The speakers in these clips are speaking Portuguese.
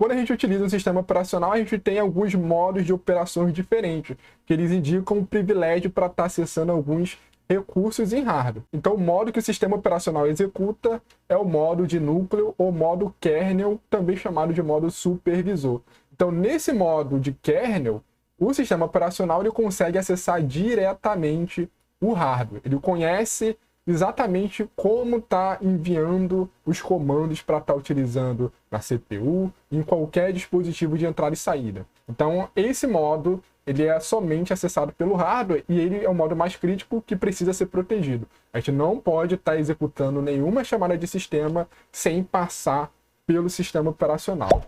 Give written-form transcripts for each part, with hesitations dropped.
Quando a gente utiliza o sistema operacional, a gente tem alguns modos de operações diferentes, que eles indicam um privilégio para estar acessando alguns recursos em hardware. Então, o modo que o sistema operacional executa é o modo de núcleo ou modo kernel, também chamado de modo supervisor. Então, nesse modo de kernel, o sistema operacional ele consegue acessar diretamente o hardware. Ele conhece exatamente como está enviando os comandos para estar utilizando na CPU, em qualquer dispositivo de entrada e saída. Então, esse modo ele é somente acessado pelo hardware e ele é o modo mais crítico que precisa ser protegido. A gente não pode estar executando nenhuma chamada de sistema sem passar pelo sistema operacional.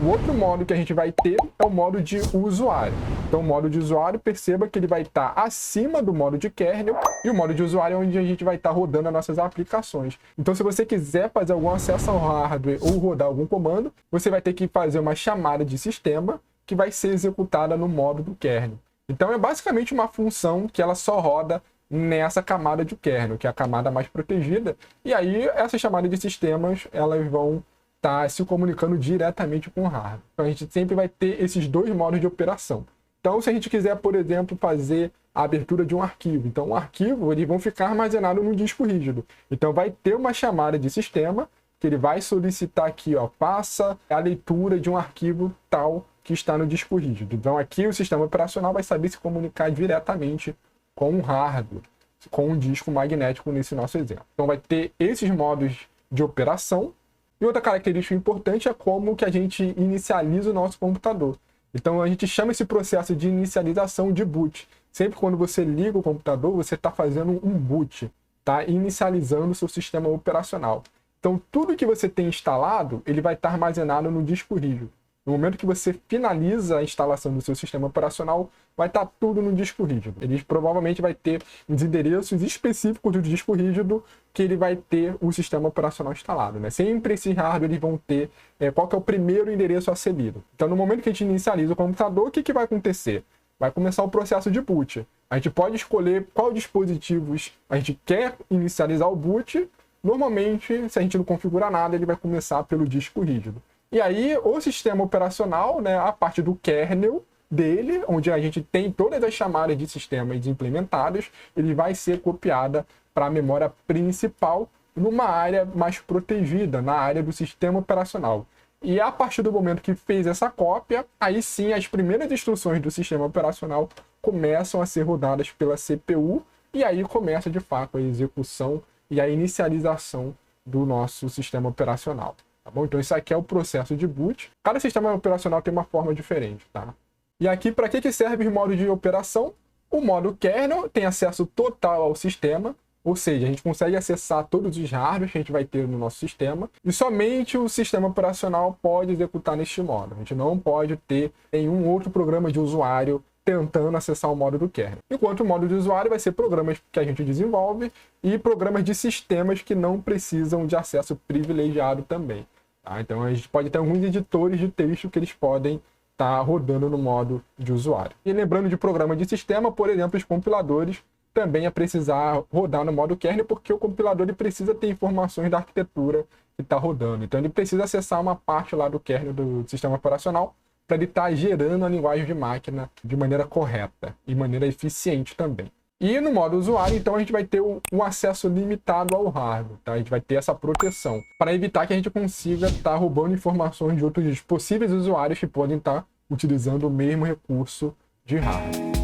O outro modo que a gente vai ter é o modo de usuário. Então, o modo de usuário, perceba que ele vai estar acima do modo de kernel, e o modo de usuário é onde a gente vai estar rodando as nossas aplicações. Então, se você quiser fazer algum acesso ao hardware ou rodar algum comando, você vai ter que fazer uma chamada de sistema que vai ser executada no modo do kernel. Então, é basicamente uma função que ela só roda nessa camada de kernel, que é a camada mais protegida. E aí, essas chamadas de sistemas, elas vão estar se comunicando diretamente com o hardware. Então, a gente sempre vai ter esses dois modos de operação. Então, se a gente quiser, por exemplo, fazer a abertura de um arquivo, então, o arquivo, eles vão ficar armazenados no disco rígido. Então, vai ter uma chamada de sistema, que ele vai solicitar aqui, ó, faça a leitura de um arquivo tal que está no disco rígido. Então, aqui o sistema operacional vai saber se comunicar diretamente com o hardware, com o disco magnético nesse nosso exemplo. Então, vai ter esses modos de operação. E outra característica importante é como que a gente inicializa o nosso computador. Então, a gente chama esse processo de inicialização de boot. Sempre quando você liga o computador, você está fazendo um boot, tá inicializando o seu sistema operacional. Então, tudo que você tem instalado, ele vai estar armazenado no disco rígido. No momento que você finaliza a instalação do seu sistema operacional, vai estar tudo no disco rígido. Ele provavelmente vai ter os endereços específicos do disco rígido que ele vai ter o sistema operacional instalado, né? Sempre esses hardware eles vão ter qual que é o primeiro endereço a ser lido. Então, no momento que a gente inicializa o computador, o que vai acontecer? Vai começar o processo de boot. A gente pode escolher qual dispositivos a gente quer inicializar o boot. Normalmente, se a gente não configurar nada, ele vai começar pelo disco rígido. E aí, o sistema operacional, né, a parte do kernel dele, onde a gente tem todas as chamadas de sistemas implementadas, ele vai ser copiada para a memória principal numa área mais protegida, na área do sistema operacional. E a partir do momento que fez essa cópia, aí sim as primeiras instruções do sistema operacional começam a ser rodadas pela CPU, e aí começa de fato a execução e a inicialização do nosso sistema operacional. Tá bom? Então, isso aqui é o processo de boot. Cada sistema operacional tem uma forma diferente, tá? E aqui, para que serve o modo de operação? O modo kernel tem acesso total ao sistema, ou seja, a gente consegue acessar todos os hardwares que a gente vai ter no nosso sistema, e somente o sistema operacional pode executar neste modo. A gente não pode ter nenhum outro programa de usuário tentando acessar o modo do kernel. Enquanto o modo de usuário vai ser programas que a gente desenvolve e programas de sistemas que não precisam de acesso privilegiado também. Então, a gente pode ter alguns editores de texto que eles podem estar rodando no modo de usuário. E lembrando de programa de sistema, por exemplo, os compiladores também é precisar rodar no modo kernel, porque o compilador ele precisa ter informações da arquitetura que está rodando. Então, ele precisa acessar uma parte lá do kernel do sistema operacional para ele estar gerando a linguagem de máquina de maneira correta e maneira eficiente também. E no modo usuário, então, a gente vai ter um acesso limitado ao hardware, tá? A gente vai ter essa proteção para evitar que a gente consiga estar roubando informações de outros possíveis usuários que podem estar utilizando o mesmo recurso de hardware.